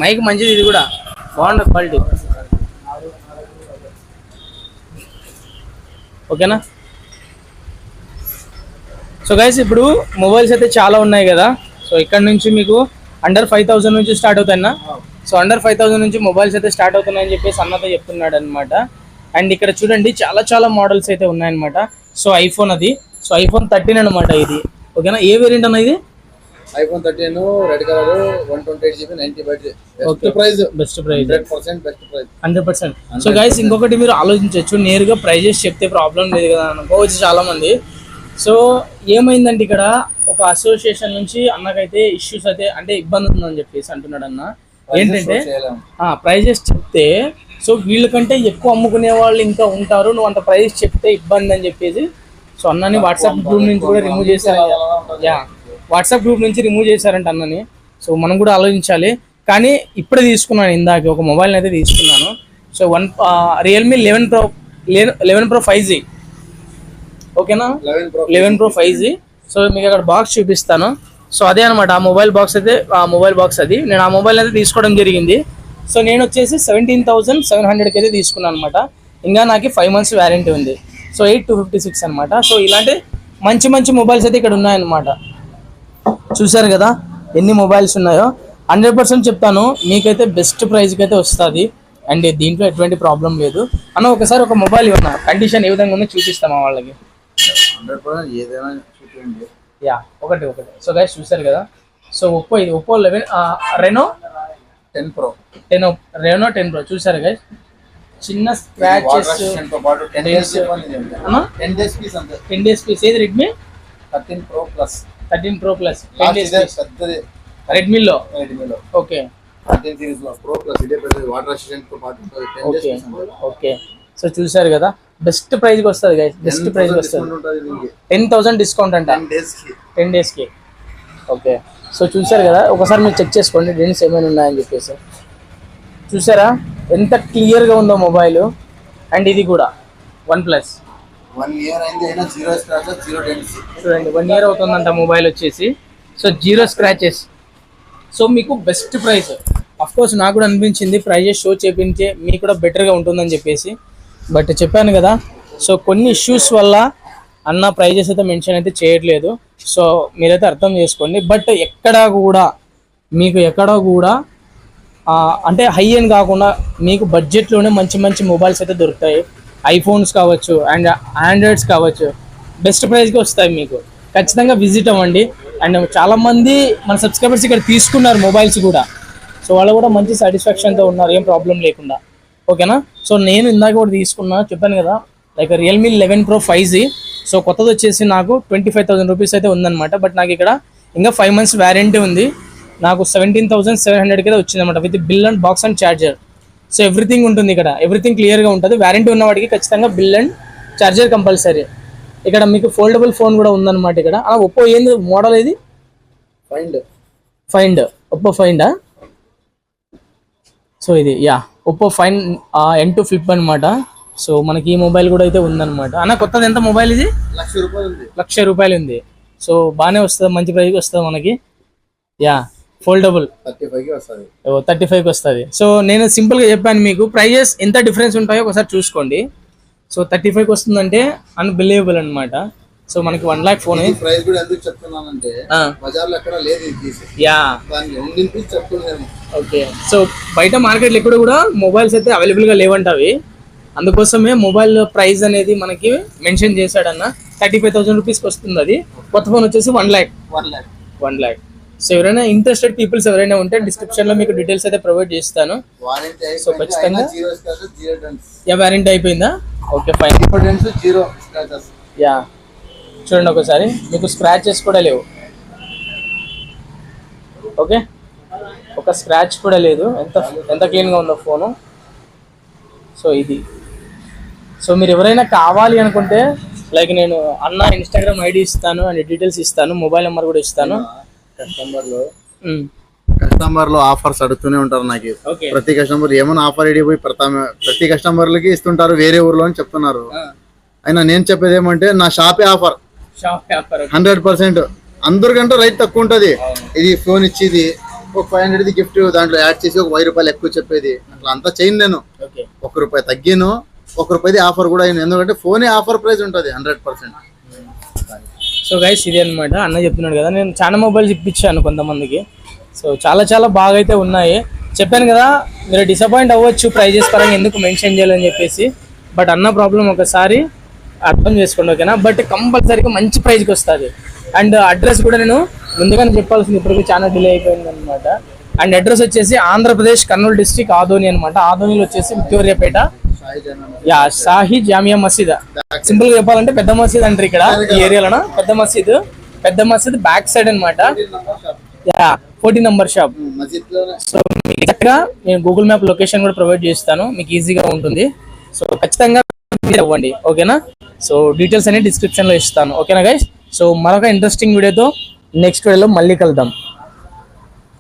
Mic మంచిది, ఇది కూడా బాగుంటుంది క్వాలిటీ. ఓకేనా? సో గైస్ ఇప్పుడు మొబైల్స్ అయితే చాలా ఉన్నాయి కదా. సో ఇక్కడ నుంచి మీకు అండర్ 5,000 నుంచి స్టార్ట్ అవుతాయన్నా. సో అండర్ 5,000 నుంచి మొబైల్స్ అయితే స్టార్ట్ అవుతున్నాయని చెప్పేసి అన్నతో చెప్తున్నాడు అనమాట. అండ్ ఇక్కడ చూడండి చాలా చాలా మోడల్స్ అయితే ఉన్నాయన్నమాట. సో ఐఫోన్ అది, సో ఐఫోన్ 13 అనమాట ఇది. ఓకేనా? ఏ వేరియంట్ అన్న ఇది? iPhone 13 red colour 128GB 90 best price 100%. So guys ఇంకొకటి మీరు ఆలోచించవచ్చు, నేరుగా ప్రైజెస్ చెప్తే ప్రాబ్లం లేదు కదా అనుకోవచ్చు చాలా మంది. సో ఏమైందంటే ఇక్కడ ఒక అసోసియేషన్ నుంచి అన్నకైతే ఇష్యూస్ అయితే అంటే ఇబ్బంది ఉందని చెప్పేసి అంటున్నాడు అన్న. ఏంటంటే ప్రైజెస్ చెప్తే సో వీళ్ళకంటే ఎక్కువ అమ్ముకునే వాళ్ళు ఇంకా ఉంటారు, నువ్వు అంత ప్రైజెస్ చెప్తే ఇబ్బంది అని చెప్పేసి సో అన్నని వాట్సాప్ గ్రూప్ నుంచి కూడా రిమూవ్ చేశారు. వాట్సాప్ గ్రూప్ నుంచి రిమూవ్ చేశారంట అన్నని. సో మనం కూడా ఆలోచించాలి. కానీ ఇప్పుడే తీసుకున్నాను, ఇందాక ఒక మొబైల్ అయితే తీసుకున్నాను. So Realme 11 Pro 5G. ఓకేనా? 11 Pro 5G. సో మీకు అక్కడ బాక్స్ చూపిస్తాను. సో అదే అనమాట ఆ మొబైల్ బాక్స్ అది. నేను ఆ మొబైల్ అయితే తీసుకోవడం జరిగింది. సో నేను వచ్చేసి 17,700కి అయితే తీసుకున్నాను అనమాట. ఇంకా నాకు 5 months వ్యారంటీ ఉంది. సో 8,256 అనమాట. సో ఇలాంటి మంచి మంచి మొబైల్స్ అయితే ఇక్కడ ఉన్నాయన్నమాట. చూసారు కదా ఎన్ని మొబైల్స్ ఉన్నాయో. 100% చెప్తాను మీకైతే బెస్ట్ ప్రైస్కి అయితే వస్తుంది. అండ్ దీంట్లో ఎటువంటి ప్రాబ్లం లేదు అన్న. ఒకసారి ఒక మొబైల్ ఇవ్వన్నా, కండిషన్ ఏ విధంగా ఉందో చూపిస్తామా వాళ్ళకి. 100% ఏదైనా చూపించండి. ఒకటి. సో గైస్ చూసారు కదా. So Oppo 11 Reno 10 Pro Reno 10 Pro చూసారు గైస్. చిన్న స్క్రాచెస్ 10 days పీస్. ఏది? రెడ్మీ 13 Pro Plus 10 days రెడ్మీలో. ఓకే 13 series లో Pro Plus ఇదే పెద్ద వాటర్ రెసిస్టెంట్ తో పాటు 10 days. ఓకే సో చూసారు కదా బెస్ట్ ప్రైస్ కి వస్తుంది గైస్. బెస్ట్ ప్రైస్ కి వస్తుంది. 10,000 డిస్కౌంట్ అంట 10 days కి. ఓకే సో చూసారు కదా. ఒకసారి మీరు చెక్ చేసుకోండి డెన్స్ ఏమైనా ఉన్నాయని చెప్పేసి. చూసారా ఎంత క్లియర్ గా ఉందో మొబైల్. అండ్ ఇది కూడా OnePlus 1 year అయింది అయినా జీరో స్క్రాచెస్ జీరో డెంట్స్. చూడండి 1 year అవుతుందంట మొబైల్ వచ్చేసి. So zero scratches. సో మీకు బెస్ట్ ప్రైస్. అఫ్ కోర్స్ నాకు కూడా అనిపించింది ప్రైజెస్ షో చేపించే మీకు కూడా బెటర్గా ఉంటుందని చెప్పేసి. బట్ చెప్పాను కదా సో కొన్ని ఇష్యూస్ వల్ల అన్న ప్రైజెస్ అయితే మెన్షన్ అయితే చేయట్లేదు. సో మీరైతే అర్థం చేసుకోండి. బట్ ఎక్కడా కూడా అంటే హై ఎండ్ కాకుండా మీకు బడ్జెట్లోనే మంచి మంచి మొబైల్స్ అయితే దొరుకుతాయి. ఐఫోన్స్ కావచ్చు అండ్ ఆండ్రాయిడ్స్ కావచ్చు బెస్ట్ ప్రైస్కి వస్తాయి మీకు. ఖచ్చితంగా విజిట్ అవ్వండి. అండ్ చాలామంది మన సబ్స్క్రైబర్స్ ఇక్కడ తీసుకున్నారు మొబైల్స్ కూడా. సో వాళ్ళు కూడా మంచి సాటిస్ఫాక్షన్తో ఉన్నారు, ఏం ప్రాబ్లం లేకుండా. ఓకేనా? సో నేను ఇందాక కూడా తీసుకున్నా, చెప్పాను కదా like Realme 11 Pro 5G. So కొత్తది వచ్చేసి నాకు 25,000 రూపీస్ అయితే ఉందన్నమాట. బట్ నాకు ఇక్కడ ఇంకా 5 months వ్యారంటీ ఉంది. నాకు 17,700కి అయితే వచ్చిందన్నమాట with bill and box and charger. So everything ఉంటుంది ఇక్కడ, ఎవ్రీథింగ్ క్లియర్గా ఉంటుంది. వ్యారంటీ ఉన్న వాటికి ఖచ్చితంగా బిల్ అండ్ ఛార్జర్ కంపల్సరీ. ఇక్కడ మీకు ఫోల్డబుల్ ఫోన్ కూడా ఉందన్నమాట ఇక్కడ. ఒప్పో ఏంది మోడల్ ఇది? ఫైండ్ ఒప్పో ఫైండా? సో ఇది ఒప్పో ఫైండ్ N2 ఫ్లిప్ అనమాట. సో మనకి ఈ మొబైల్ కూడా అయితే ఉందన్నమాట. అన్న కొత్తది ఎంత మొబైల్ ఇది? ₹1,00,000 ఉంది. సో బాగానే వస్తుంది, మంచి ప్రైస్కి వస్తుంది మనకి. ఫోల్డబుల్ 35కి వస్తుంది. సో నేను సింపుల్గా చెప్పాను మీకు ప్రైజెస్ ఎంత డిఫరెన్స్ ఉంటాయో ఒకసారి చూసుకోండి. సో 35కి వస్తుందంటే అన్బిలీవబుల్ అనమాట. సో మనకి 1 lakh ఫోన్. ప్రైస్ కూడా ఎందుకు చెప్తున్నానంటే బజార్లో ఎక్కడ లేదు ఇది. ఓకే సో బయట మార్కెట్లో ఎక్కడ కూడా మొబైల్స్ అయితే అవైలబుల్గా లేవంటవి. అందుకోసమే మొబైల్ ప్రైస్ అనేది మనకి మెన్షన్ చేశాడన్న. 35,000 రూపీస్కి వస్తుంది అది. కొత్త ఫోన్ వచ్చేసి 1 lakh. సో ఎవరైనా ఇంట్రెస్టెడ్ పీపుల్స్ ఎవరైనా ఉంటే డిస్క్రిప్షన్లో మీకు డీటెయిల్స్ అయితే ప్రొవైడ్ చేస్తాను. సో ఖచ్చితంగా వారంటీ అయిపోయిందా? Okay fine. చూడండి ఒకసారి మీకు స్క్రాచెస్ కూడా లేవు. ఓకే ఒక స్క్రాచ్ కూడా లేదు. ఎంత క్లీన్గా ఉందో ఫోను. సో ఇది. సో మీరు ఎవరైనా కావాలి అనుకుంటే లైక్ నేను అన్న ఇన్స్టాగ్రామ్ ఐడి ఇస్తాను అండ్ డీటెయిల్స్ ఇస్తాను, మొబైల్ నెంబర్ కూడా ఇస్తాను. కస్టమర్ లో ఆఫర్స్ అడుగుతూనే ఉంటారు నాకు. ప్రతి కస్టమర్ ఏమైనా ఆఫర్ ఐడి పోయి ప్రతి కస్టమర్లకి ఇస్తుంటారు వేరే ఊర్లో అని చెప్తున్నారు. అయినా నేను చెప్పేది ఏమంటే నా షాపే ఆఫర్ 100%. అందరికంటే రైట్ తక్కువ ఉంటది. ఇది ఫోన్ ఇచ్చేది ఒక 500 గిఫ్ట్ దాంట్లో యాడ్ చేసి ఒక 1000 రూపాయలు ఎక్కువ చెప్పేది, అట్లా అంతా చేయను నేను. ₹1 తగ్గిను, ₹1 ఆఫర్ కూడా అయింది. ఎందుకంటే ఫోనే ఆఫర్ ప్రైస్ ఉంటుంది 100%. సో గైస్ ఇది అనమాట అన్న చెప్తున్నాడు కదా, నేను చాలా మొబైల్స్ ఇప్పించాను కొంతమందికి. సో చాలా చాలా బాగా అయితే ఉన్నాయి. చెప్పాను కదా మీరు డిసప్పాయింట్ అవ్వచ్చు ప్రైజెస్ పరంగా ఎందుకు మెన్షన్ చేయాలని చెప్పేసి. బట్ అన్న ప్రాబ్లం ఒకసారి అర్థం చేసుకోండి, ఓకేనా. బట్ కంపల్సరీగా మంచి ప్రైజ్కి వస్తుంది. అండ్ అడ్రస్ కూడా నేను ముందుగానే చెప్పాల్సింది, ఇప్పటికీ చాలా డిలే అయిపోయింది అనమాట. అండ్ అడ్రస్ వచ్చేసి ఆంధ్రప్రదేశ్ కర్నూలు డిస్ట్రిక్ట్ ఆదోని అనమాట. ఆదోనిలో వచ్చేసి విక్టోరియాపేట షాహి జామియా మసీద్. సింపుల్ గా చెప్పాలంటే పెద్ద మసీద్ అంటారు ఇక్కడ ఈ ఏరియాలో. పెద్ద మసీద్ బ్యాక్ సైడ్ అనమాట. 14 నంబర్ షాప్. సో మీకు నేను గూగుల్ మ్యాప్ లొకేషన్ కూడా ప్రొవైడ్ చేస్తాను, మీకు ఈజీగా ఉంటుంది. సో ఖచ్చితంగా ఇవ్వండి, ఓకేనా. సో డీటెయిల్స్ అనేవి డిస్క్రిప్షన్ లో ఇస్తాను, ఓకేనా గైస్. సో మరొక ఇంట్రెస్టింగ్ వీడియోతో నెక్స్ట్ వీడియోలో మళ్ళీ కలుద్దాం.